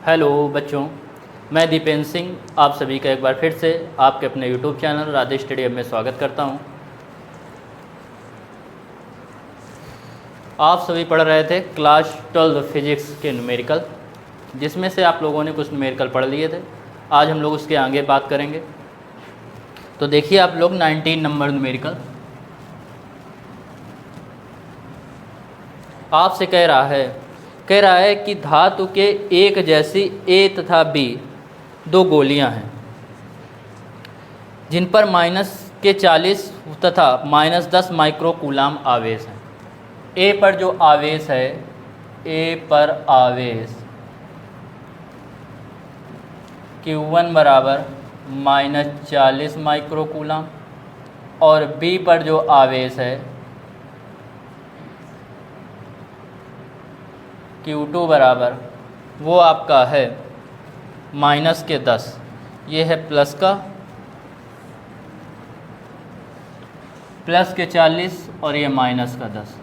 Hello बच्चों, मैं दीपेंद्र सिंह आप सभी का एक बार फिर से आपके अपने यूट्यूब चैनल राधे स्टडी में स्वागत करता हूं। आप सभी पढ़ रहे थे क्लास 12 फिजिक्स के न्यूमेरिकल, जिसमें से आप लोगों ने कुछ न्यूमेरिकल पढ़ लिए थे। आज हम लोग उसके आगे बात करेंगे। तो देखिए आप लोग 19 नंबर न्यूमेरिकल आपसे कह रहा है कि धातु के एक जैसी A तथा B दो गोलियां हैं जिन पर -40 तथा -10 माइक्रो कूलाम आवेश है। A पर जो आवेश है, A पर आवेश Q1 बराबर -40 माइक्रो कूलाम और B पर जो आवेश है Q2 बराबर वो आपका है -10। ये है प्लस के 40 और ये -10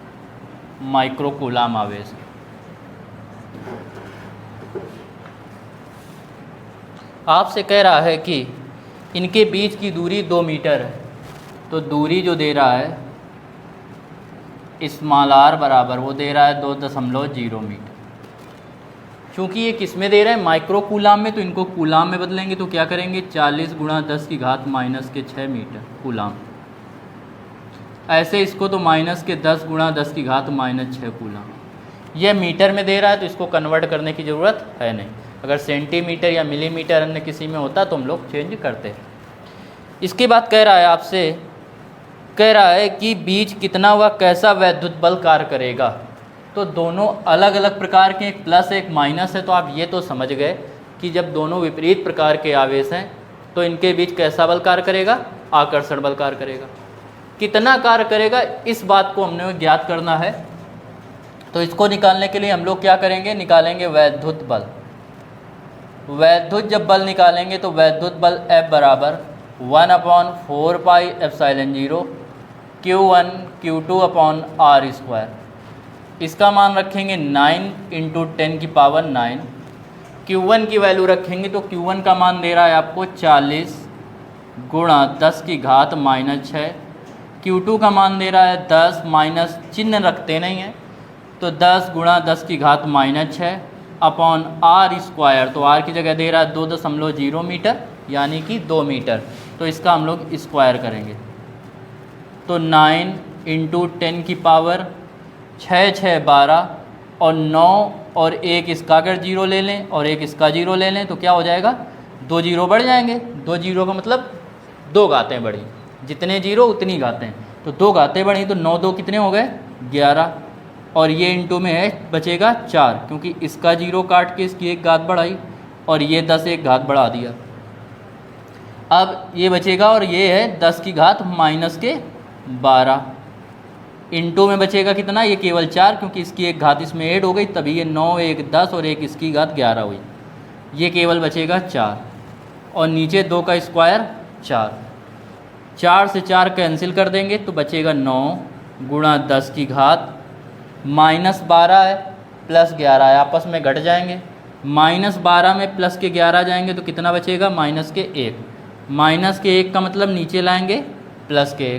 माइक्रो कूलाम आवेश। आपसे कह रहा है कि इनके बीच की दूरी 2 मीटर है। तो दूरी जो दे रहा है स्मॉल r बराबर वो दे रहा है 2.0 मीटर। चूँकि ये किस में दे रहे हैं, माइक्रो कूलाम में, तो इनको कूलाम में बदलेंगे तो क्या करेंगे 40 गुणा 10 की घात -6 मीटर कूलाम। ऐसे इसको तो -10 गुणा 10 की घात -6 कूलाम। यह मीटर में दे रहा है तो इसको कन्वर्ट करने की ज़रूरत है नहीं। अगर सेंटीमीटर या मिलीमीटर अन्य किसी में होता तो हम लोग चेंज करते। इसके बाद कह रहा है कि बीज कितना हुआ, कैसा वैद्युत बल कार्य करेगा। तो दोनों अलग अलग प्रकार के, एक प्लस एक माइनस है। तो आप ये तो समझ गए कि जब दोनों विपरीत प्रकार के आवेश हैं तो इनके बीच कैसा बल कार्य करेगा, आकर्षण बल कार्य करेगा। कितना कार्य करेगा इस बात को हमने ज्ञात करना है। तो इसको निकालने के लिए हम लोग क्या करेंगे, निकालेंगे वैद्युत बल। वैद्युत जब बल निकालेंगे तो वैद्युत बल F बराबर 1/4 pi epsilon 0 Q1 Q2 upon r²। इसका मान रखेंगे 9 × 10 की पावर 9। Q1 की वैल्यू रखेंगे तो Q1 का मान दे रहा है आपको 40 गुणा 10 की घात -6। Q2 का मान दे रहा है 10, माइनस चिन्ह रखते नहीं है तो 10 गुणा 10 की घात -6 अपॉन r²। तो r की जगह दे रहा है 2.0 मीटर यानी कि 2 मीटर। तो इसका हम लोग स्क्वायर करेंगे तो 9 × 10 की पावर 6 6 12 और 9 और एक इसका अगर 0 ले लें और एक इसका 0 ले लें तो क्या हो जाएगा, 2 0 बढ़ जाएंगे। 2 0 का मतलब 2 घातें बढ़ी, जितने 0 उतनी घातें। तो 2 घातें बढ़ी तो 9 2 कितने हो गए 11 और ये इंटू में है बचेगा 4, क्योंकि इसका 0 काट के इसकी एक घात बढ़ाई और ये 10 एक घात बढ़ा दिया। अब ये बचेगा और ये है 10 की घात -12 इंटू में बचेगा कितना, ये केवल 4, क्योंकि इसकी एक घात इसमें ऐड हो गई तभी ये 9 1 10 और एक इसकी घात 11 हुई। ये केवल बचेगा 4 और नीचे 2 का स्क्वायर 4। 4 से 4 कैंसिल कर देंगे तो बचेगा 9 गुणा 10 की घात -12 है प्लस 11 है, आपस में घट जाएंगे। -12 में प्लस के 11 जाएंगे तो कितना बचेगा -1। -1 का मतलब नीचे लाएंगे प्लस के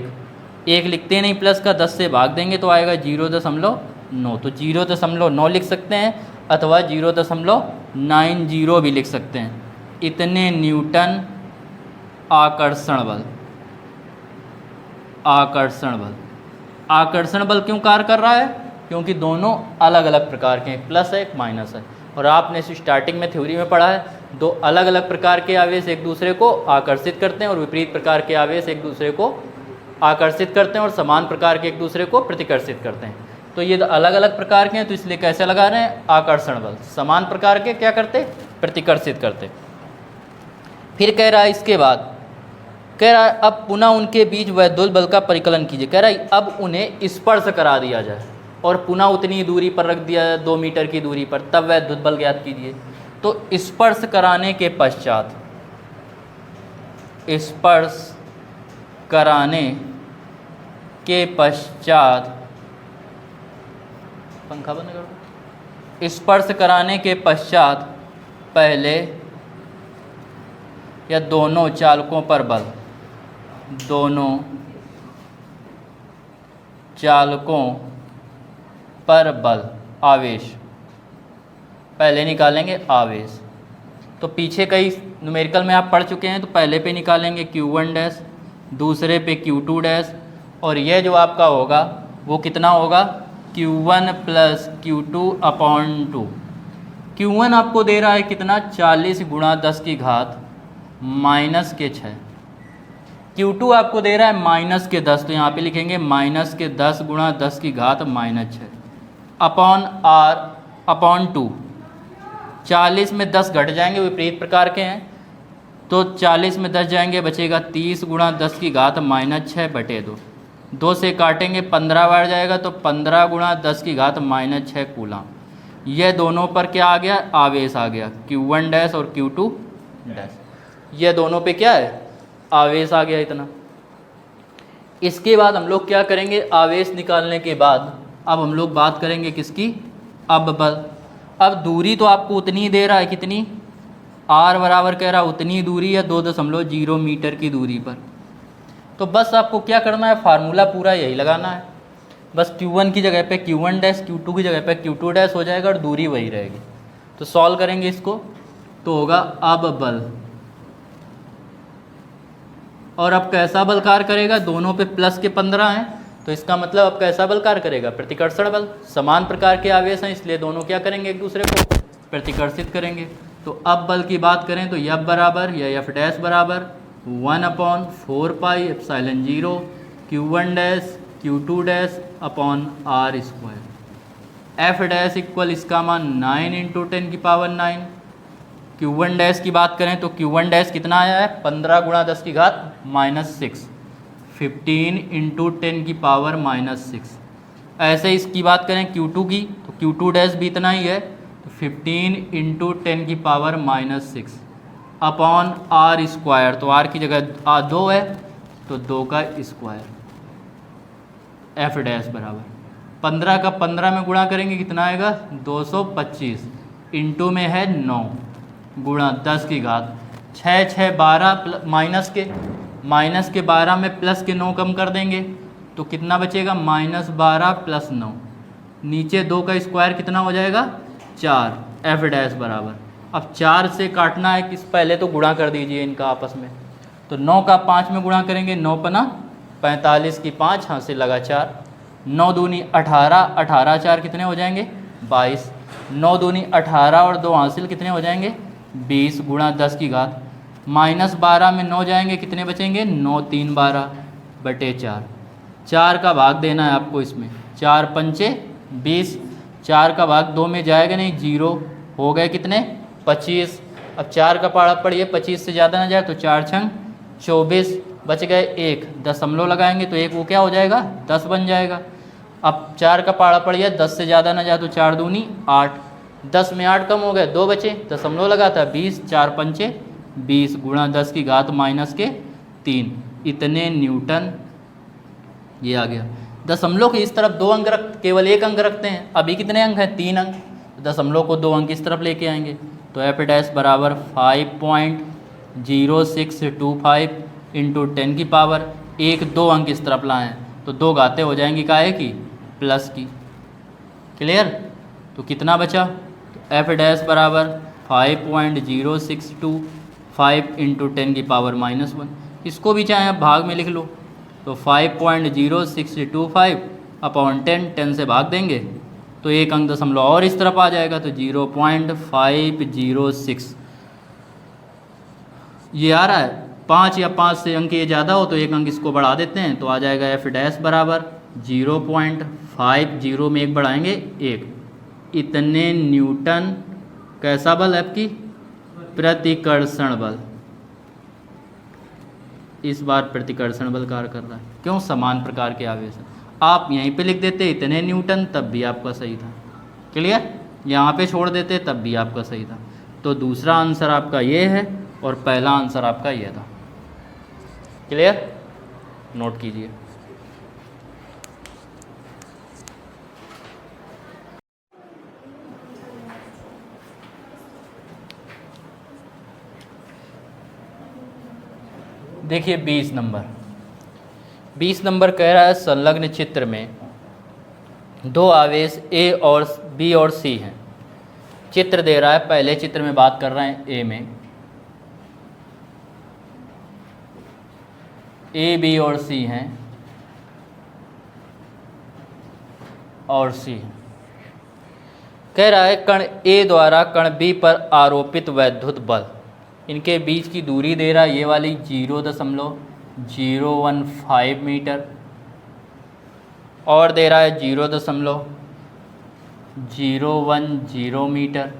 1 लिखते नहीं, प्लस का 10 से भाग देंगे तो आएगा 0.9। तो 0.9 लिख सकते हैं अथवा 0.90 भी लिख सकते हैं। इतने न्यूटन आकर्षण बल क्यों कार्य कर रहा है, क्योंकि दोनों अलग अलग प्रकार के, एक प्लस है एक माइनस है। और आपने स्टार्टिंग में थ्योरी में पढ़ा है, दो अलग अलग प्रकार के आवेश एक दूसरे को आकर्षित करते हैं और विपरीत प्रकार के आवेश एक दूसरे को आकर्षित करते हैं और समान प्रकार के एक दूसरे को प्रतिकर्षित करते हैं। तो ये अलग अलग प्रकार के हैं तो इसलिए कैसे लगा रहे हैं, आकर्षण बल। समान प्रकार के क्या करते, प्रतिकर्षित करते। फिर कह रहा है, इसके बाद कह रहा है अब पुनः उनके बीच वैद्युत बल का परिकलन कीजिए। कह रहा है अब उन्हें स्पर्श करा दिया जाए और पुनः उतनी दूरी पर रख दिया जाए, 2 मीटर की दूरी पर, तब वैद्युत बल ज्ञात कीजिए। तो स्पर्श कराने के पश्चात पंखा बंद कर दो। स्पर्श कराने के पश्चात पहले या दोनों चालकों पर बल, दोनों चालकों पर बल, आवेश पहले निकालेंगे आवेश। तो पीछे कई न्यूमेरिकल में आप पढ़ चुके हैं, तो पहले पे निकालेंगे Q1 डैश, दूसरे पे Q2 डैश, और यह जो आपका होगा वो कितना होगा Q1 plus Q2 upon 2। Q1 आपको दे रहा है कितना 40 गुणा 10 की घात माइनस के 6। Q2 आपको दे रहा है माइनस के 10, तो यहाँ पे लिखेंगे माइनस के 10 गुणा 10 की घात माइनस 6 अपॉन R अपॉन 2। 40 में 10 घट जाएंगे, विपरीत प्रकार के हैं, तो 40 में 10 जाएंगे, बचेगा 30 गुणा 10 की घात माइनस 6 बटे 2। 2 से काटेंगे 15 बार जाएगा, तो 15 गुणा 10 की घात माइनस 6 कूलाम। यह दोनों पर क्या आ गया, आवेश आ गया, Q1 डैश और Q2 डैश। यह दोनों पे क्या है, आवेश आ गया इतना। इसके बाद हम लोग क्या करेंगे, आवेश निकालने के बाद अब हम लोग बात करेंगे किसकी, अब बल। अब दूरी तो आपको उतनी ही दे रहा है, कितनी, R बराबर कह रहा है उतनी दूरी है 2.0 मीटर की दूरी पर। तो बस आपको क्या करना है, फार्मूला पूरा यही लगाना है, बस Q1 की जगह पे Q1 डैश, Q2 की जगह पे Q2 डैश हो जाएगा और दूरी वही रहेगी। तो सॉल्व करेंगे इसको, तो होगा अब बल। और अब कैसा बल कार्य करेगा, दोनों पे प्लस के 15 हैं, तो इसका मतलब अब कैसा बल कार्य करेगा, प्रतिकर्षण बल। समान प्रकार के आवेश हैं, इसलिए दोनों क्या करेंगे, एक दूसरे को प्रतिकर्षित करेंगे। तो अब बल की बात करें तो F बराबर या F डैश बराबर 1/4 pi epsilon 0 Q1 dash Q2 dash upon R square. F dash equal इसका मान 9 × 10⁹। Q1 डैश की बात करें तो Q1 डैश कितना आया है, 15 गुणा 10 की घात -6, 15 × 10⁻⁻6। ऐसे इसकी बात करें Q2 की, तो Q2 डैश भी इतना ही है, तो 15 × 10⁻6 अपॉन R स्क्वायर। तो R की जगह 2 है, तो 2 का स्क्वायर। F डैश बराबर 15 का 15 में गुणा करेंगे कितना आएगा, 225, इंटू में है 9 गुणा 10 की घात 6 6 12 माइनस के 12 में प्लस के 9 कम कर देंगे, तो कितना बचेगा, -12 + 9, नीचे 2 का स्क्वायर कितना हो जाएगा, 4। F डैश बराबर, अब 4 से काटना है किस, पहले तो गुणा कर दीजिए इनका आपस में, तो 9 का 5 में गुणा करेंगे, 9 पना 45 की 5, हासिल लगा 4, 9 दूनी 18, 18 4 कितने हो जाएंगे, 22, 9 दूनी 18 और 2 हासिल कितने हो जाएंगे, 20 गुणा 10 की घात -12 में 9 जाएंगे, कितने बचेंगे, 9 3 12 बटे 4। 4 का भाग देना है आपको इसमें, 4 पंचे 20, 4 का भाग 2 में जाएगा नहीं, 0 हो गए कितने, 25। अब 4 का पाड़ा पड़िए, 25 से ज़्यादा ना जाए, तो 4 छंग 24, बच गए 1, दशमलव लगाएंगे तो 1 वो क्या हो जाएगा, 10 बन जाएगा। अब 4 का पाड़ा पड़िए, 10 से ज़्यादा ना जाए, तो 4 दूनी 8, 10 में 8 कम हो गए, 2 बचे, दशमलव लगा था 20, 4 पंचे 20 गुणा 10 की घात -3, इतने न्यूटन। ये आ गया। दशमलव के इस तरफ 2 अंक केवल 1 अंक रखते हैं, अभी कितने अंक हैं, 3 अंक, दशमलव को 2 अंक इस तरफ लेके आएंगे, तो F डैश बराबर 5.0625 इंटू 10 की पावर 1, 2 अंक इस तरफ लाएँ तो 2 घातें हो जाएंगी काहे की, प्लस की। क्लियर, तो कितना बचा, तो F डैश बराबर 5.0625 इंटू 10 की पावर -1, इसको भी चाहे आप भाग में लिख लो, तो 5.0625 अपॉन 10 से भाग देंगे तो 1 अंक दशमलव और इस तरफ आ जाएगा, तो 0.506 ये आ रहा है। 5 या 5 से अंक ये ज़्यादा हो तो 1 अंक इसको बढ़ा देते हैं, तो आ जाएगा F डैश बराबर 0.50 में 1 बढ़ाएंगे 1, इतने न्यूटन कैसा बल, F की प्रतिकर्षण बल। इस बार प्रतिकर्षण बल कार्य कर रहा है, क्यों, समान प्रकार के आवेश हैं। आप यहीं पे लिख देते इतने न्यूटन, तब भी आपका सही था। क्लियर, यहाँ पे छोड़ देते तब भी आपका सही था। तो दूसरा आंसर आपका ये है और पहला आंसर आपका ये था। क्लियर, नोट कीजिए। देखिए 20 नंबर कह रहा है संलग्न चित्र में दो आवेश ए और बी और सी हैं। चित्र दे रहा है, पहले चित्र में बात कर रहे हैं ए में, ए बी और सी हैं और सी कह रहा है कण ए द्वारा कण बी पर आरोपित वैद्युत बल, इनके बीच की दूरी दे रहा है ये वाली 0.015 मीटर और दे रहा है 0.010 मीटर।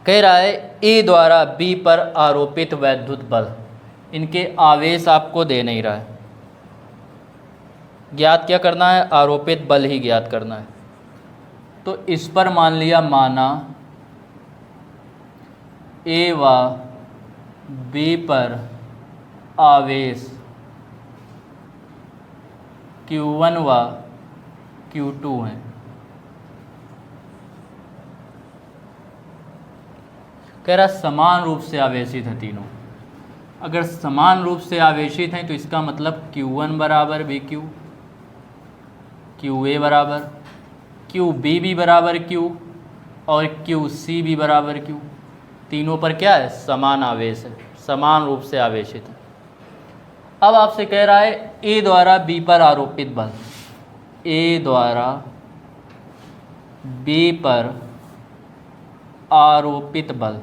कह रहा है ए द्वारा बी पर आरोपित वैद्युत बल, इनके आवेश आपको दे नहीं रहा है, ज्ञात क्या करना है, आरोपित बल ही ज्ञात करना है। तो इस पर मान लिया माना ए व बी पर आवेश Q1 व Q2 हैं। कह रहा समान रूप से आवेशित हैं तीनों। अगर समान रूप से आवेशित हैं तो इसका मतलब Q1 बराबर BQ, QA बराबर QB भी बराबर Q और QC भी बराबर Q। तीनों पर क्या है, समान आवेश है, समान रूप से आवेशित है। अब आपसे कह रहा है ए द्वारा बी पर आरोपित बल, ए द्वारा बी पर आरोपित बल,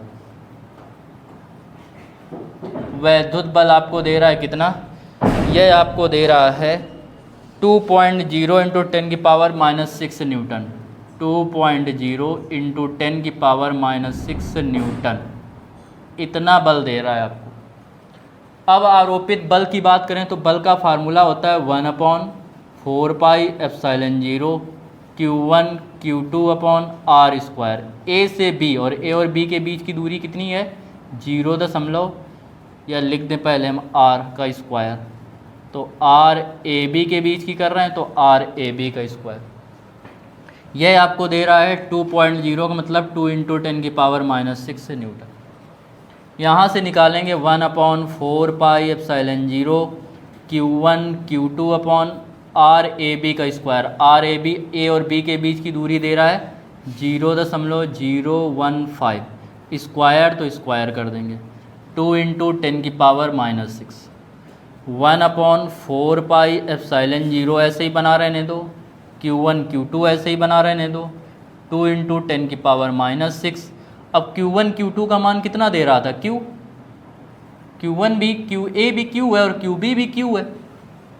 वैद्युत बल आपको दे रहा है कितना, यह आपको दे रहा है 2.0 × 10⁻⁻6 न्यूटन, 2.0 × 10⁻⁻6 न्यूटन, इतना बल दे रहा है आपको। अब आरोपित बल की बात करें तो बल का फार्मूला होता है 1/4πε0 Q1 Q2/r²। ए से बी, और ए और बी के बीच की दूरी कितनी है, 0 या लिख दें पहले हम r का स्क्वायर, तो आर ए बी के बीच की कर रहे हैं तो आर ए बी का स्क्वायर। यह आपको दे रहा है 2.0 का मतलब 2 × 10⁻⁻6 न्यूटन। यहाँ से निकालेंगे 1/4πε0 Q1 Q2/r⁴ का स्क्वायर। आर ए बी, ए और बी के बीच की दूरी दे रहा है 0.015, स्क्वायर तो स्क्वायर कर देंगे 2 × 10⁻⁻6, 1/4πε0 ऐसे ही बना रहने दो, Q1 Q2 ऐसे ही बना रहने दो, 2 × 10⁻⁻6। अब Q1 Q2 का मान कितना दे रहा था, Q1 भी QA भी Q है और QB भी Q है,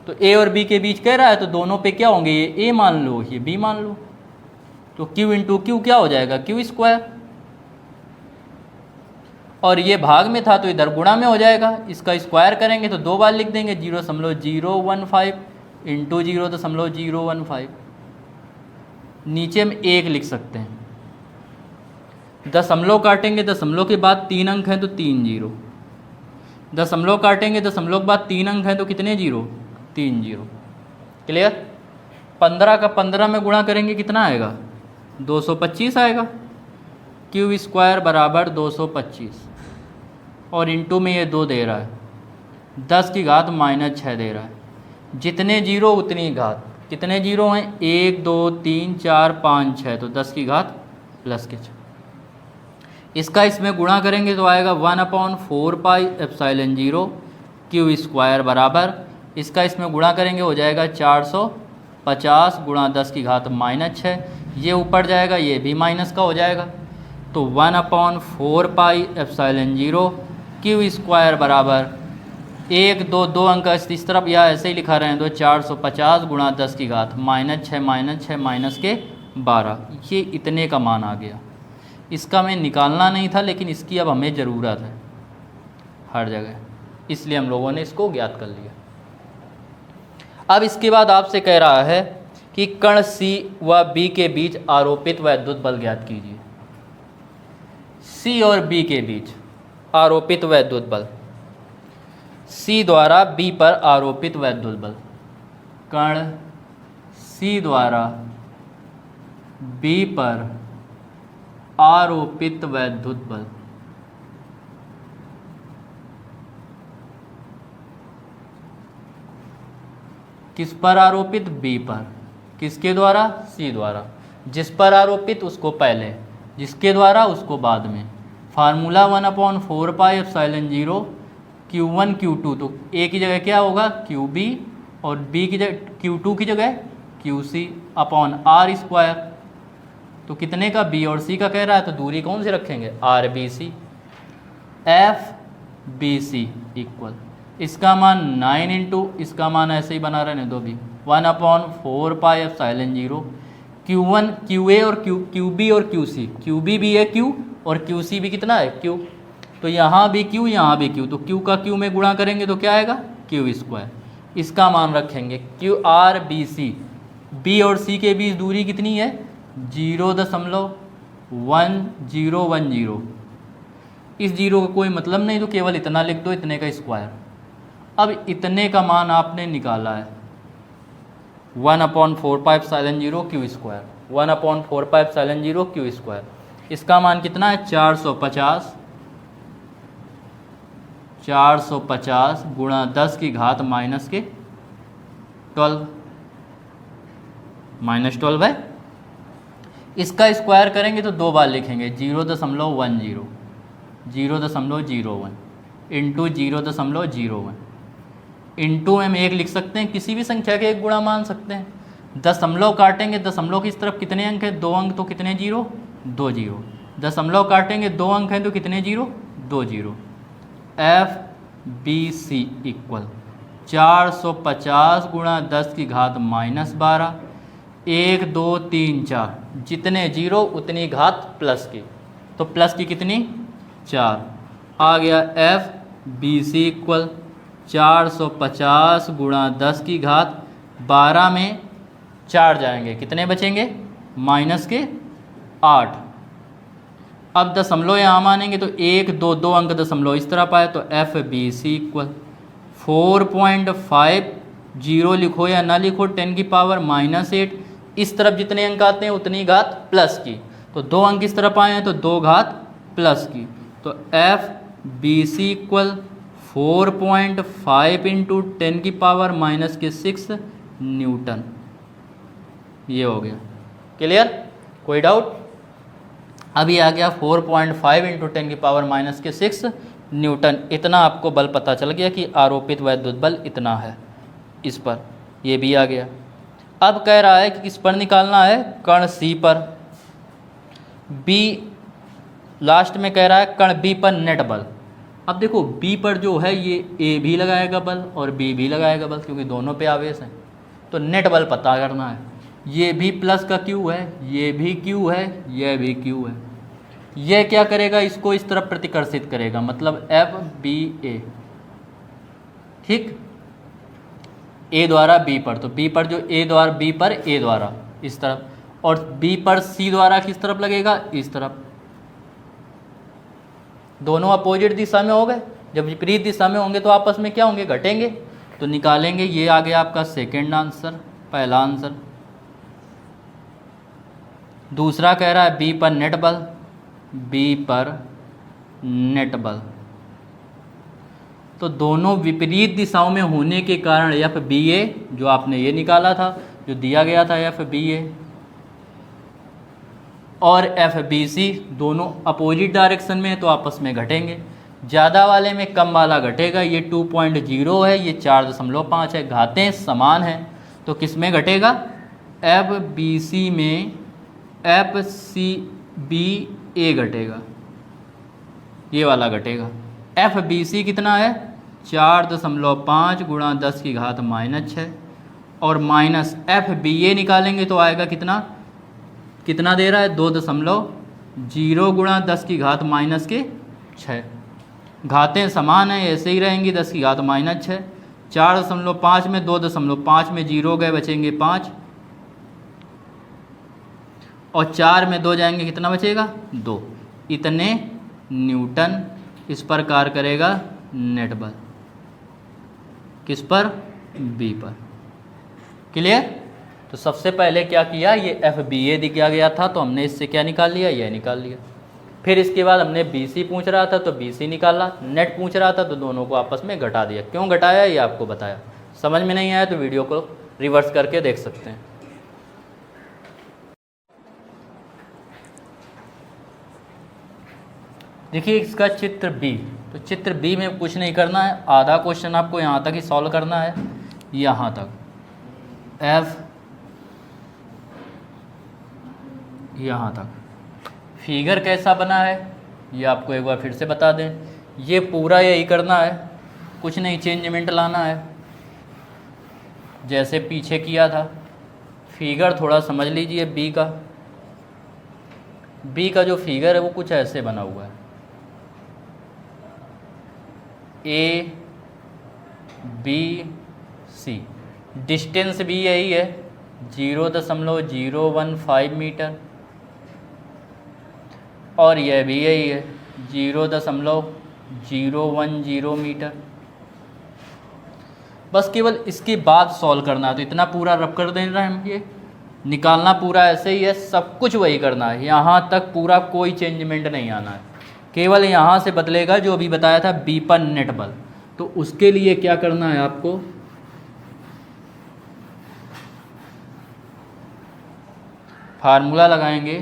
तो A और B के बीच कह रहा है तो दोनों पे क्या होंगे, ये A मान लो ये B मान लो, तो Q × Q क्या हो जाएगा, Q²। और ये भाग में था तो इधर गुणा में हो जाएगा, इसका स्क्वायर करेंगे तो 2 बार लिख देंगे 0.015 × 0.015। नीचे हम 1 लिख सकते हैं, दशमलव काटेंगे, दशमलव के बाद 3 अंक हैं तो 3 जीरो, दशमलव काटेंगे, दशमलव के बाद 3 अंक हैं तो कितने जीरो, 3 जीरो। क्लियर। 15 का 15 में गुणा करेंगे कितना आएगा, 225 आएगा, Q² बराबर 225 और इंटू में ये 2 दे रहा है, 10 की घात -6 दे रहा है। जितने जीरो उतनी घात, कितने जीरो हैं, 1 2 3 4 5 6, तो 10 की घात +6। इसका इसमें गुणा करेंगे तो आएगा 1/4πε0 Q² बराबर, इसका इसमें गुणा करेंगे हो जाएगा 450 × 10 की घात -6, ये ऊपर जाएगा ये भी माइनस का हो जाएगा, तो 1/4πε0 Q² बराबर 1 2 2 अंक इस तरफ या ऐसे ही लिखा रहे हैं तो 450 × 10 की घात -6 -12, ये इतने का मान आ गया। इसका मैं निकालना नहीं था लेकिन इसकी अब हमें ज़रूरत है हर जगह, इसलिए हम लोगों ने इसको ज्ञात कर लिया। अब इसके बाद आपसे कह रहा है कि कण C व B के बीच आरोपित वैद्युत बल ज्ञात कीजिए। C और B के बीच आरोपित वैद्युत बल, C द्वारा B पर आरोपित वैद्युत बल, कण C द्वारा B पर आरोपित वैद्युत बल, किस पर आरोपित, बी पर, किसके द्वारा, सी द्वारा, जिस पर आरोपित उसको पहले, जिसके द्वारा उसको बाद में। फार्मूला 1/4πε0 Q1 Q2, तो ए की जगह क्या होगा QB और बी की जगह Q2 की जगह QC अपॉन आर स्क्वायर। तो कितने का, बी और सी का कह रहा है, तो दूरी कौन सी रखेंगे, RBC। FBC इक्वल, इसका मान 9 इंटू, इसका मान ऐसे ही बना रहने दो भी, 1/4πε0 Q1 QA और QB और QC, QB भी है Q और QC भी कितना है Q, तो यहाँ भी Q यहाँ भी Q, तो Q का Q में गुणा करेंगे तो क्या आएगा Q स्क्वायर। इसका मान रखेंगे QRBC, B और C के बीच दूरी कितनी है 0.1010। इस जीरो का कोई मतलब नहीं, तो केवल इतना लिख दो, इतने का स्क्वायर। अब इतने का मान आपने निकाला है 1/4πε0 Q स्क्वायर, 1/4πε0 Q स्क्वायर। इसका मान कितना है 450 गुणा 10 की घात माइनस के 12 है। इसका स्क्वायर करेंगे तो दो बार लिखेंगे 0.01 इंटू 0.01 इंटू में एक लिख सकते हैं, किसी भी संख्या के एक गुणा मान सकते हैं। दशमलव काटेंगे, दशमलव की इस तरफ कितने अंक हैं, 2 अंक, तो कितने जीरो, 2 जीरो। दशमलव काटेंगे 2 अंक हैं तो कितने जीरो, 2 जीरो। FBC इक्वल 450 गुणा 10 की घात माइनस 12, 1 2 3 4, जितने जीरो उतनी घात प्लस की, तो प्लस की कितनी 4 आ गया। FBC इक्वल 450 गुणा 10 की घात 12 में 4 जाएंगे, कितने बचेंगे माइनस के 8। अब दशमलव यहाँ मानेंगे तो 1 2 2 अंक दशमलव इस तरफ आए, तो FBC इक्वल 4.50 लिखो या ना लिखो 10 की पावर -8, इस तरफ जितने अंक आते हैं उतनी घात प्लस की, तो 2 अंक इस तरफ आए हैं तो 2 घात प्लस की, तो FBC इक्वल 4.5 इंटू 10 की पावर -6 न्यूटन। ये हो गया क्लियर, कोई डाउट। अभी आ गया 4.5 इंटू 10 की पावर -6 न्यूटन। इतना आपको बल पता चल गया कि आरोपित वैद्युत बल इतना है इस पर, ये भी आ गया। अब कह रहा है कि किस पर निकालना है, कण C पर। B लास्ट में कह रहा है कण B पर नेट बल। अब देखो B पर जो है ये A भी लगाएगा बल और B भी लगाएगा बल, क्योंकि दोनों पे आवेश है, तो नेट बल पता करना है। ये भी प्लस का Q है, ये भी Q है, ये भी Q है। ये क्या करेगा, इसको इस तरफ प्रतिकर्षित करेगा, मतलब FBA, ठीक, A द्वारा B पर, तो B पर जो A द्वारा B पर A द्वारा इस तरफ, और B पर C द्वारा किस तरफ लगेगा, इस तरफ। दोनों अपोजिट दिशा में हो गए, जब विपरीत दिशा में होंगे तो आपस में क्या होंगे, घटेंगे, तो निकालेंगे। ये आ गया आपका सेकंड आंसर, पहला आंसर। दूसरा कह रहा है B पर नेट बल, B पर नेट बल, तो दोनों विपरीत दिशाओं में होने के कारण FBA, जो आपने ये निकाला था, जो दिया गया था FBA, और FBC दोनों अपोजिट डायरेक्शन में, तो आपस में घटेंगे। ज़्यादा वाले में कम वाला घटेगा, ये 2.0 है, ये 4.5 है, घातें समान हैं, तो किस में घटेगा, FBC में FCBA घटेगा, ये वाला घटेगा। FBC कितना है 4.5 गुणा 10 की घात -6, और माइनस FBA निकालेंगे तो आएगा कितना, कितना दे रहा है 2.0 गुणा 10 की घात -6। घातें समान हैं, ऐसे ही रहेंगी, 10 की घात -6। 4.5 में 2.5 में 0 गए, बचेंगे 5, और 4 में 2 जाएंगे, कितना बचेगा 2। इतने न्यूटन इस पर कार्य करेगा नेट बल, किस पर, B पर। क्लियर। तो सबसे पहले क्या किया, ये FBA दिया गया था, तो हमने इससे क्या निकाल लिया, ये निकाल लिया। फिर इसके बाद हमने BC पूछ रहा था तो BC निकाला, नेट पूछ रहा था तो दोनों को आपस में घटा दिया। क्यों घटाया ये आपको बताया। समझ में नहीं आया तो वीडियो को रिवर्स करके देख सकते हैं। देखिए इसका चित्र बी, तो चित्र बी में कुछ नहीं करना है, आधा क्वेश्चन आपको यहाँ तक ही सॉल्व करना है, यहाँ तक एफ यहाँ तक। फिगर कैसा बना है ये आपको एक बार फिर से बता दें, ये पूरा यही करना है, कुछ नहीं चेंजमेंट लाना है जैसे पीछे किया था। फिगर थोड़ा समझ लीजिए बी का जो फिगर है वो कुछ ऐसे बना हुआ है, ए बी सी, डिस्टेंस भी यही है 0.015 मीटर, और यह भी यही है 0.010 मीटर। बस केवल इसके बाद सॉल्व करना है, तो इतना पूरा रब कर देना है, हम ये निकालना पूरा ऐसे ही है, सब कुछ वही करना है, यहाँ तक पूरा कोई चेंजमेंट नहीं आना है, केवल यहाँ से बदलेगा जो अभी बताया था बी पर नेट बल। तो उसके लिए क्या करना है आपको, फार्मूला लगाएंगे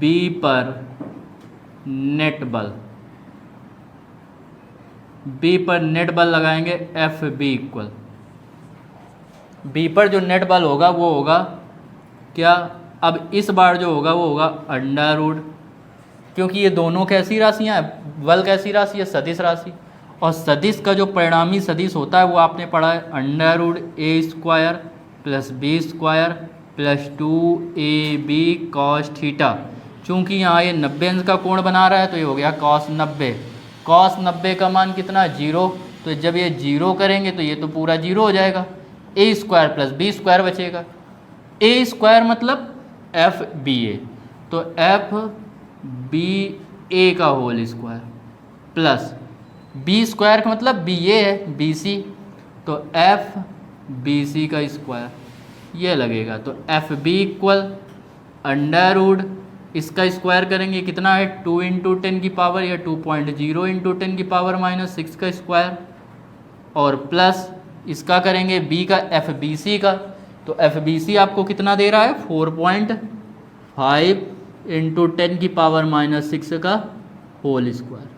बी पर नेट बल, बी पर नेट बल लगाएंगे एफ बी इक्वल, बी पर जो नेट बल होगा वो होगा क्या, अब इस बार जो होगा वो होगा अंडर रूट, क्योंकि ये दोनों कैसी राशियाँ हैं, बल कैसी राशि है, सदिश राशि, और सदिश का जो परिणामी सदिश होता है वो आपने पढ़ा है under root A square plus B square plus 2ab cos theta. चूँकि यहाँ ये 90 अंश का कोण बना रहा है तो ये हो गया कॉस 90, कॉस 90 का मान कितना 0, तो जब ये 0 करेंगे तो ये तो पूरा 0 हो जाएगा, A square plus B square बचेगा, ए स्क्वायर मतलब एफ बी ए, तो एफ बी ए का whole square plus B square का मतलब बी ए है बी सी, तो एफ बी सी का स्क्वायर ये लगेगा, तो F B equal under root इसका स्क्वायर करेंगे कितना है 2 इंटू 10 की पावर या 2.0 इंटू 10 की पावर -6 का स्क्वायर, और प्लस इसका करेंगे बी का एफ बी सी का, तो एफ बी सी आपको कितना दे रहा है 4.5 इंटू 10 की पावर -6 का होल स्क्वायर।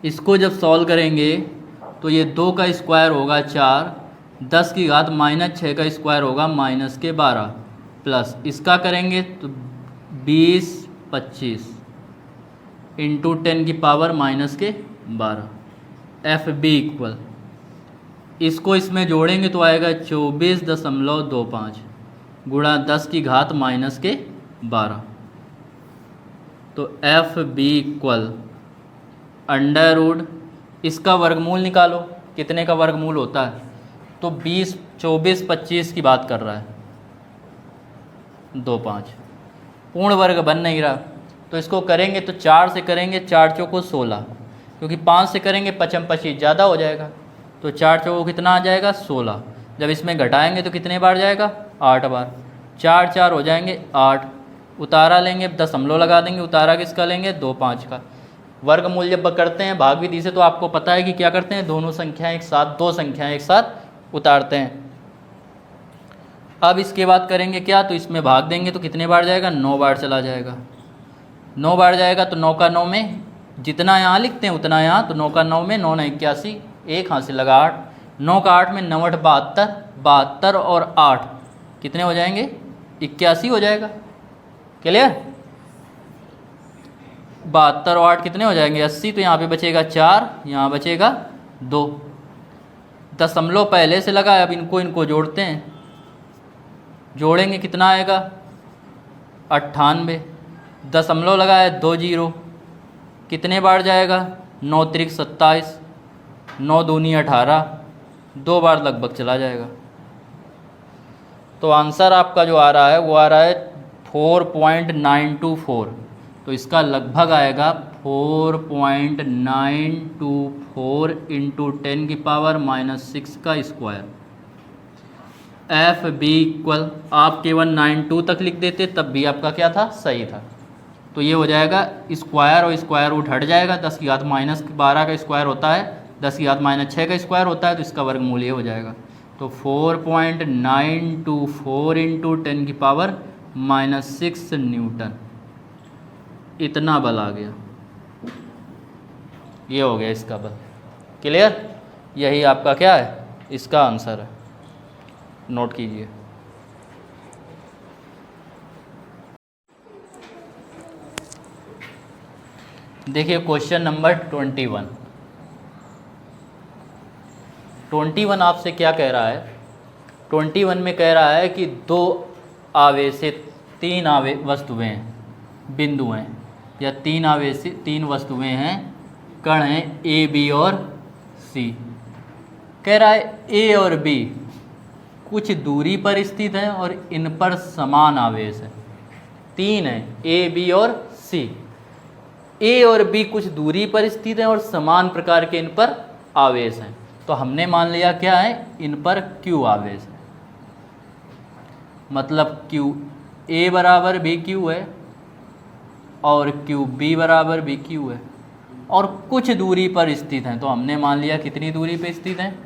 इसको जब सॉल्व करेंगे तो ये 2 का स्क्वायर होगा 4, 10 की घात -6 का स्क्वायर होगा -12, प्लस इसका करेंगे तो 20-25 इंटू 10 की पावर -12, एफ बी इक्वल, इसको इसमें जोड़ेंगे तो आएगा 24.25 गुणा 10 की घात -12, तो F B equal under root इसका वर्गमूल निकालो, कितने का वर्गमूल होता है, तो 20 24 25 की बात कर रहा है 25, पूर्ण वर्ग बन नहीं रहा, तो इसको करेंगे तो 4 से करेंगे 4 चौको 16, क्योंकि 5 से करेंगे 55 25 ज़्यादा हो जाएगा, तो 4 चौको कितना आ जाएगा 16, जब इसमें घटाएंगे तो कितने बार जाएगा 8 बार, 4 4 हो जाएंगे 8, उतारा लेंगे दशमलव लगा देंगे, उतारा किसका लेंगे 2 5 का। वर्गमूल जब करते हैं भाग विधि से तो आपको पता है कि क्या करते हैं, दोनों संख्याएं एक साथ, दो संख्याएं एक साथ उतारते हैं। अब इसके बाद करेंगे क्या, तो इसमें भाग देंगे तो कितने बार जाएगा 9 बार चला जाएगा, 9 बार जाएगा, तो 9 का 9 में जितना यहाँ लिखते हैं उतना यहाँ, तो 9 का 9 में 9 9 81, एक हाथ से लगा 8, 9 का 8 में 9 8 72, 72 और 8 कितने हो जाएंगे 81 हो जाएगा, क्लियर, 72 और 8 कितने हो जाएंगे 80, तो यहाँ पे बचेगा 4, यहाँ बचेगा 2, दशमलव पहले से लगा है, अब इनको जोड़ते हैं, जोड़ेंगे कितना आएगा 98, दशमलव लगा है 2 0, कितने बार जाएगा 9 त्रिक 27, 9 दूनी 18, 2 बार लगभग चला जाएगा, तो आंसर आपका जो आ रहा है वो आ रहा है 4.924, तो इसका लगभग आएगा 4.924 इंटू 10 की पावर -6 का स्क्वायर, एफ बी इक्वल, आप केवल 92 तक लिख देते तब भी आपका क्या था सही था, तो ये हो जाएगा स्क्वायर और स्क्वायर रूट हट जाएगा, 10 की घात -12 का स्क्वायर होता है 10 की घात माइनस 6 का स्क्वायर होता है, तो इसका वर्गमूल ये हो जाएगा। तो 4.924 इंटू 10 की पावर -6 न्यूटन, इतना बल आ गया। ये हो गया इसका बल। क्लियर? यही आपका क्या है, इसका आंसर है, नोट कीजिए। देखिए क्वेश्चन नंबर 21 आपसे क्या कह रहा है। 21 में कह रहा है कि दो आवेशित तीन वस्तुएं हैं, बिंदु हैं, या तीन वस्तुएं हैं, कण हैं ए बी और सी। कह रहा है ए और बी कुछ दूरी पर स्थित हैं और इन पर समान आवेश है। तीन है ए बी और सी। ए और बी कुछ दूरी पर स्थित हैं और समान प्रकार के इन पर आवेश हैं। तो हमने मान लिया क्या है, इन पर क्यू आवेश है, मतलब क्यू ए बराबर बी क्यू है और क्यू बी बराबर बी क्यू है, और कुछ दूरी पर स्थित हैं। तो हमने मान लिया कितनी दूरी पर स्थित हैं,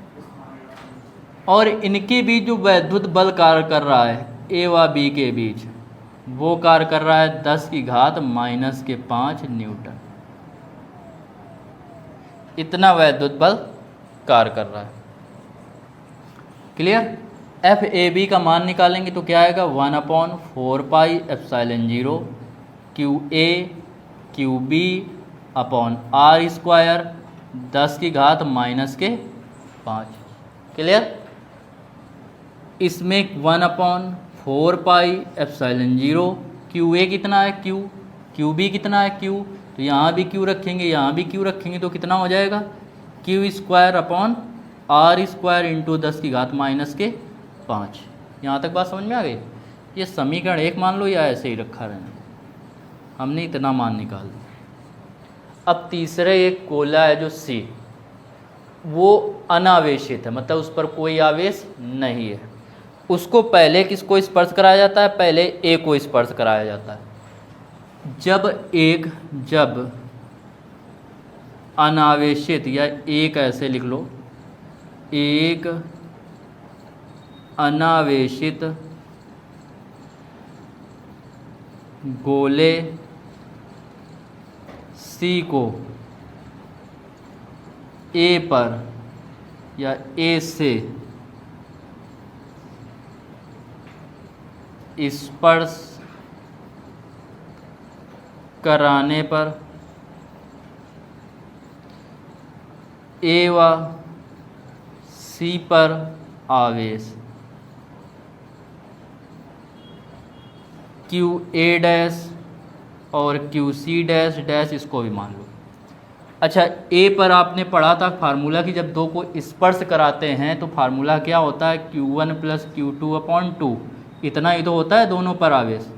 और इनके बीच जो वैद्युत बल कार्य कर रहा है ए व बी के बीच, वो कार्य कर रहा है 10 की घात -5 न्यूटन। इतना वैद्युत बल कार्य कर रहा है। क्लियर? एफ ए बी का मान निकालेंगे तो क्या आएगा, 1/4πε0 Q A Q B upon R square 10 की घात -5। क्लियर? इसमें 1/4πε0 क्यू ए कितना है क्यू बी कितना है क्यू, तो यहाँ भी क्यू रखेंगे, यहाँ भी क्यू रखेंगे, तो कितना हो जाएगा, Q square upon R square into 10 की घात -5। यहाँ तक बात समझ में आ गई? ये समीकरण 1 मान लो, या ऐसे ही रखा रहना, हमने इतना मान निकाल दिया। अब तीसरे एक गोला है जो सी, वो अनावेशित है, मतलब उस पर कोई आवेश नहीं है। उसको पहले किसको स्पर्श कराया जाता है, पहले ए को स्पर्श कराया जाता है। जब अनावेशित, या एक ऐसे लिख लो, एक अनावेशित गोले सी को ए पर या ए से स्पर्श कराने पर ए व सी पर आवेश क्यू ए डैश और क्यू सी डैश डैश, इसको भी मान लो। अच्छा, ए पर आपने पढ़ा था फार्मूला कि जब दो को स्पर्श कराते हैं तो फार्मूला क्या होता है, Q1 + Q2/2। इतना ही तो होता है दोनों पर आवेश।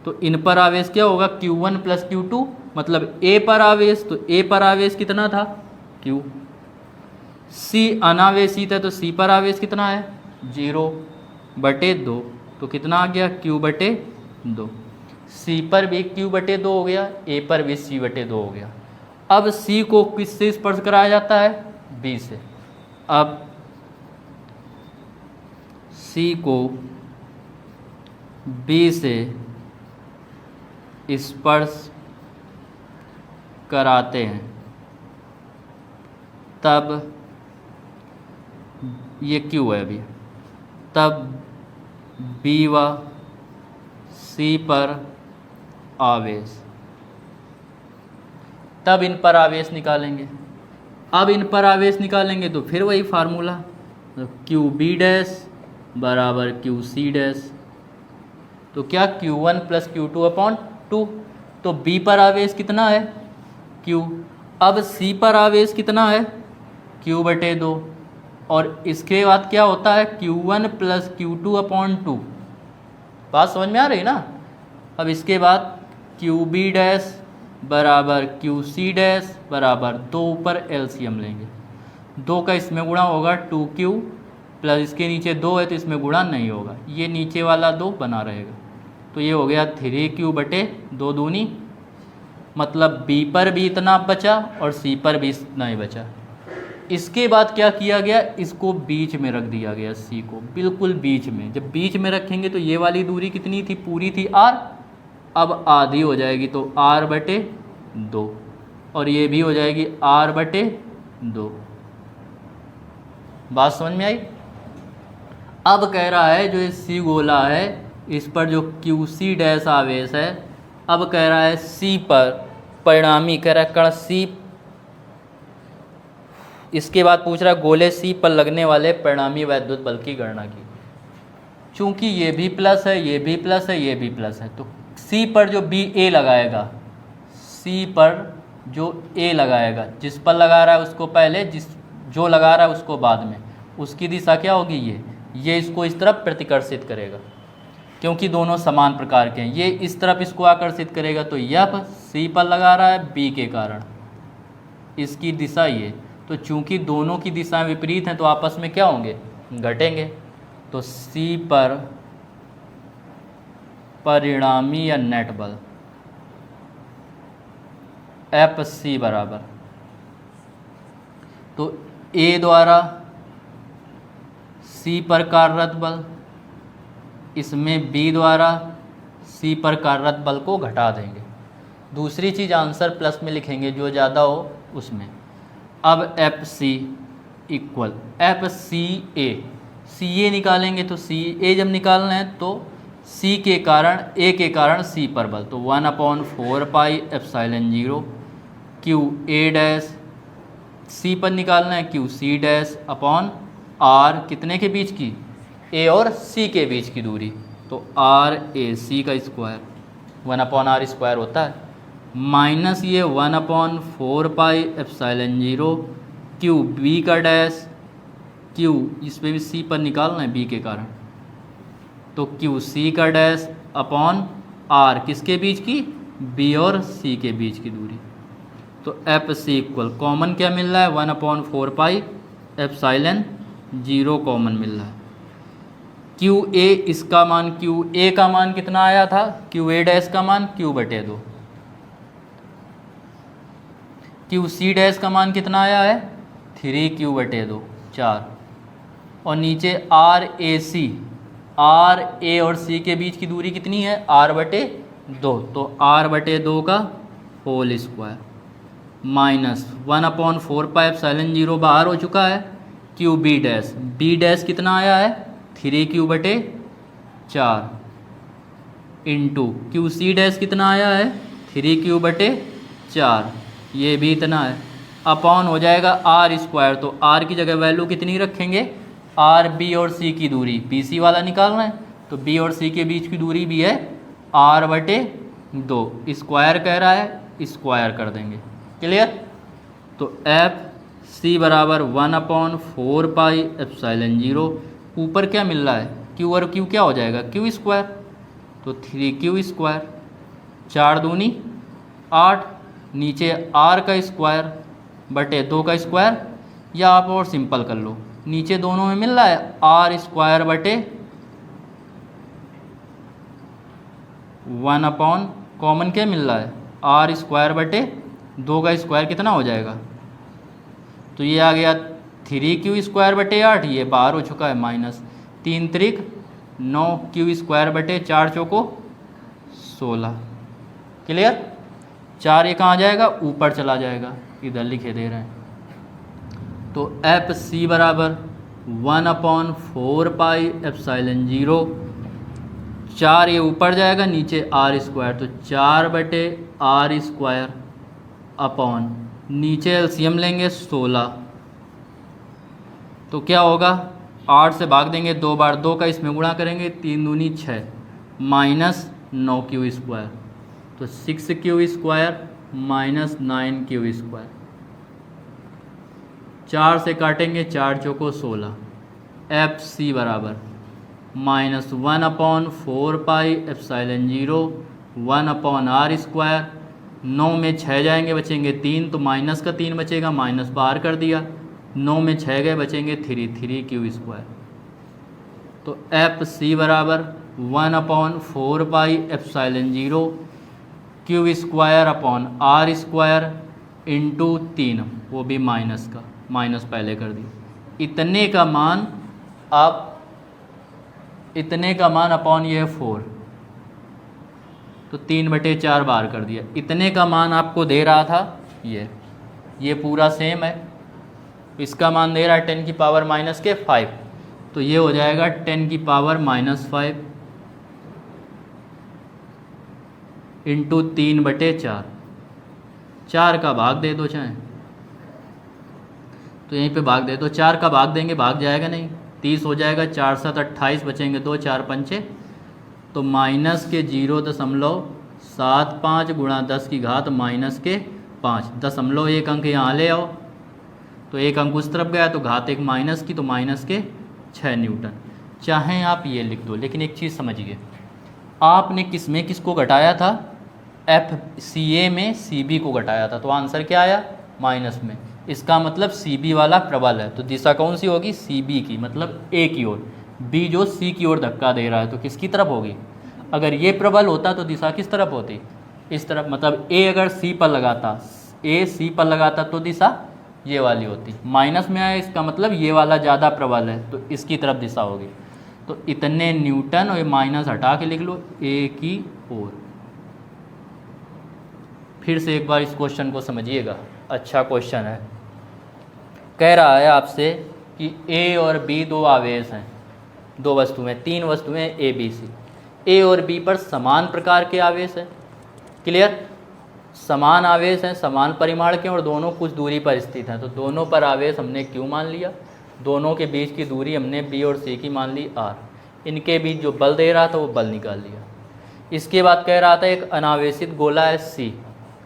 तो इन पर आवेश क्या होगा, Q1 + Q2, मतलब ए पर आवेश, तो ए पर आवेश कितना था Q। सी अनावेशित है तो सी पर आवेश कितना है 0/2, तो कितना आ गया Q/2। सी पर भी Q/2 हो गया, ए पर भी C/2 हो गया। अब सी को किससे स्पर्श कराया जाता है, बी से। अब सी को बी से स्पर्श कराते हैं, तब ये क्यू है अभी, तब बी व सी पर आवेश, तब इन पर आवेश निकालेंगे। अब इन पर आवेश निकालेंगे तो फिर वही फार्मूला, तो क्यू बी डैश बराबर क्यू सी डैश, तो क्या Q1 + Q2/2। तो बी पर आवेश कितना है Q, अब सी पर आवेश कितना है Q/2, और इसके बाद क्या होता है Q1 + Q2/2। बात समझ में आ रही ना। अब इसके बाद क्यू बी डैश बराबर क्यू सी डैश बराबर 2 ऊपर एलसीएम लेंगे, 2 का इसमें गुणा होगा 2Q प्लस इसके नीचे 2 है तो इसमें गुणा नहीं होगा, ये नीचे वाला 2 बना रहेगा, तो ये हो गया 3Q/2 दूनी मतलब बी पर भी इतना बचा और सी पर भी इतना ही बचा। इसके बाद क्या किया गया, इसको बीच में रख दिया गया, सी को बिल्कुल बीच में। जब बीच में रखेंगे तो ये वाली दूरी कितनी थी, पूरी थी आर, अब आधी हो जाएगी तो आर बटे 2, और ये भी हो जाएगी आर बटे 2। बात समझ में आई। अब कह रहा है जो ये सी गोला है इस पर जो क्यू सी डैश आवेश है, अब कह रहा है सी पर परिणामी, कह रहा है कण सी, इसके बाद पूछ रहा है गोले सी पर लगने वाले परिणामी वैद्युत बल की गणना की। चूंकि ये भी प्लस है, ये भी प्लस है, ये भी प्लस है, तो सी पर जो बी ए लगाएगा, सी पर जो ए लगाएगा, जिस पर लगा रहा है उसको पहले, जो लगा रहा है उसको बाद में, उसकी दिशा क्या होगी, ये इसको इस तरफ प्रतिकर्षित करेगा क्योंकि दोनों समान प्रकार के हैं। ये इस तरफ इसको आकर्षित करेगा, तो यह सी पर लगा रहा है बी के कारण, इसकी दिशा ये। तो चूंकि दोनों की दिशाएं विपरीत हैं तो आपस में क्या होंगे, घटेंगे। तो सी पर परिणामी या नेट बल एफ सी बराबर, तो ए द्वारा सी पर कार्यरत बल, इसमें बी द्वारा सी पर कार्यरत बल को घटा देंगे। दूसरी चीज़ आंसर प्लस में लिखेंगे जो ज़्यादा हो उसमें। अब F C equal F C A निकालेंगे, तो सी ए जब निकालना है तो सी के कारण, ए के कारण सी पर बल, तो 1/4 pi epsilon 0 Q A dash, C पर निकालना है Q C dash upon R, कितने के बीच की, ए और सी के बीच की दूरी, तो आर ए सी का स्क्वायर 1/r स्क्वायर होता है, माइनस ये 1/4 पाई एप्सिलॉन 0 क्यू बी का डैश, क्यू इस पर भी सी पर निकालना है बी के कारण, तो क्यू सी का डैश अपॉन आर, किसके बीच की, बी और सी के बीच की दूरी। तो एफ सी इक्वल कॉमन क्या मिल रहा है, 1/4 पाई एप्सिलॉन 0 कॉमन मिल रहा है। क्यू ए, इसका मान क्यू ए का मान कितना आया था, क्यू ए डैश का मान क्यू बटे 2, क्यू सी डैश का मान कितना आया है 3 क्यू बटे 2 4, और नीचे R A C, R A और सी के बीच की दूरी कितनी है, आर बटे 2, तो आर बटे 2 का whole square minus 1/4 pi epsilon 0 बाहर हो चुका है, क्यू बी डैश कितना आया है 3 क्यू बटे 4 इंटू क्यू सी डैश कितना आया है 3 क्यू बटे 4, ये भी इतना है, अपॉन हो जाएगा आर स्क्वायर, तो आर की जगह वैल्यू कितनी रखेंगे, आर बी और सी की दूरी, बी सी वाला निकालना है, तो बी और सी के बीच की दूरी भी है आर बटे 2, स्क्वायर कह रहा है स्क्वायर कर देंगे, क्लियर। तो एफ सी बराबर 1/4 पाई एप्सिलॉन 0, ऊपर क्या मिल रहा है क्यू और क्यू क्या हो जाएगा क्यू स्क्वायर, तो 3 क्यू स्क्वायर 4 दूनी 8, नीचे आर का स्क्वायर बटे 2 का स्क्वायर, या आप और सिंपल कर लो, नीचे दोनों में मिल रहा है आर स्क्वायर बटे 1 कॉमन क्या मिल रहा है आर स्क्वायर बटे 2 का स्क्वायर कितना हो जाएगा, तो ये आ गया 3 क्यू स्क्वायर बटे 8, ये बाहर हो चुका है माइनस 3 त्रिक 9 क्यू स्क्वायर बटे 4 चौको 16, क्लियर। 4 ये कहाँ जाएगा, ऊपर चला जाएगा, इधर लिखे दे रहे हैं। तो एफ सी बराबर 1/4 पाई एप्सिलॉन 0, 4 ये ऊपर जाएगा, नीचे आर स्क्वायर, तो 4 बटे आर स्क्वायर अपॉन नीचे एलसीएम लेंगे 16, तो क्या होगा 8 से भाग देंगे 2 बार, 2 का इसमें गुणा करेंगे 3 दूनी 6 माइनस 9 क्यू स्क्वायर, तो 6 Q square minus 9 Q square, 4 से काटेंगे 4 चौको 16, एफ सी बराबर minus 1/4 pi epsilon 0 1/r square, 9 में 6 जाएंगे बचेंगे 3, तो माइनस का 3 बचेगा, माइनस बाहर कर दिया, 9 में 6 गए बचेंगे 3 क्यू स्क्वायर। तो एफ सी बराबर 1/4 pi epsilon 0 Q square upon R square into 3, वो भी माइनस का, माइनस पहले कर दिया। इतने का मान अपॉन ये 4, तो 3/4 बार कर दिया। इतने का मान आपको दे रहा था ये पूरा सेम है। इसका मान दे रहा है 10 की पावर माइनस के 5, तो ये हो जाएगा 10 की पावर -5 इंटू 3/4। 4 का भाग दे दो चाहे, तो यहीं पे भाग दे दो। 4 का भाग देंगे भाग जाएगा नहीं, 30 हो जाएगा। 4 7 28 बचेंगे 2, 4 पंचे, तो -0.75 गुणा 10 की घात -5। 0.1 अंक यहाँ ले आओ, तो एक अंक उस तरफ गया तो घात एक माइनस की, तो -6 न्यूटन। चाहें आप ये लिख दो, लेकिन एक चीज़ समझिए, आपने किस में किसको घटाया था? FCA में CB को घटाया था, तो आंसर क्या आया? माइनस में। इसका मतलब CB वाला प्रबल है, तो दिशा कौन सी होगी? CB की, मतलब A की ओर। B जो C की ओर धक्का दे रहा है, तो किसकी तरफ होगी? अगर ये प्रबल होता तो दिशा किस तरफ होती? इस तरफ। मतलब A अगर C पर लगाता, A C पर लगाता तो दिशा ये वाली होती। माइनस में आया, इसका मतलब ये वाला ज़्यादा प्रबल है, तो इसकी तरफ दिशा होगी। तो इतने न्यूटन, और ये माइनस हटा के लिख लो, A की ओर। फिर से एक बार इस क्वेश्चन को समझिएगा, अच्छा क्वेश्चन है। कह रहा है आपसे कि A और B दो आवेश हैं, दो वस्तुएं, 3 वस्तुएं A B C। A और B पर समान प्रकार के आवेश हैं, क्लियर? समान आवेश हैं, समान परिमाण के, और दोनों कुछ दूरी पर स्थित हैं। तो दोनों पर आवेश हमने Q मान लिया, दोनों के बीच की दूरी हमने B और C की मान ली R। इनके बीच जो बल दे रहा था वो बल निकाल लिया। इसके बाद कह रहा था एक अनावेशित गोला है C,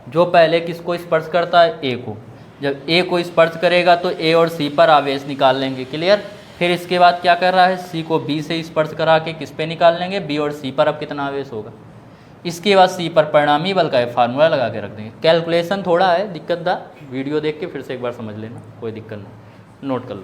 जो पहले किसको स्पर्श करता है? A को। जब A को स्पर्श करेगा तो A और C पर आवेश निकाल लेंगे, क्लियर? फिर इसके बाद क्या कर रहा है? C को B से स्पर्श करा के किस पे निकाल लेंगे? B और C पर। अब कितना आवेश होगा? इसके बाद C पर परिणामी बल का फार्मूला लगा के रख देंगे। कैलकुलेशन थोड़ा है दिक्कतदार, वीडियो देख के फिर से एक बार समझ लेना, कोई दिक्कत नहीं, नोट कर लो।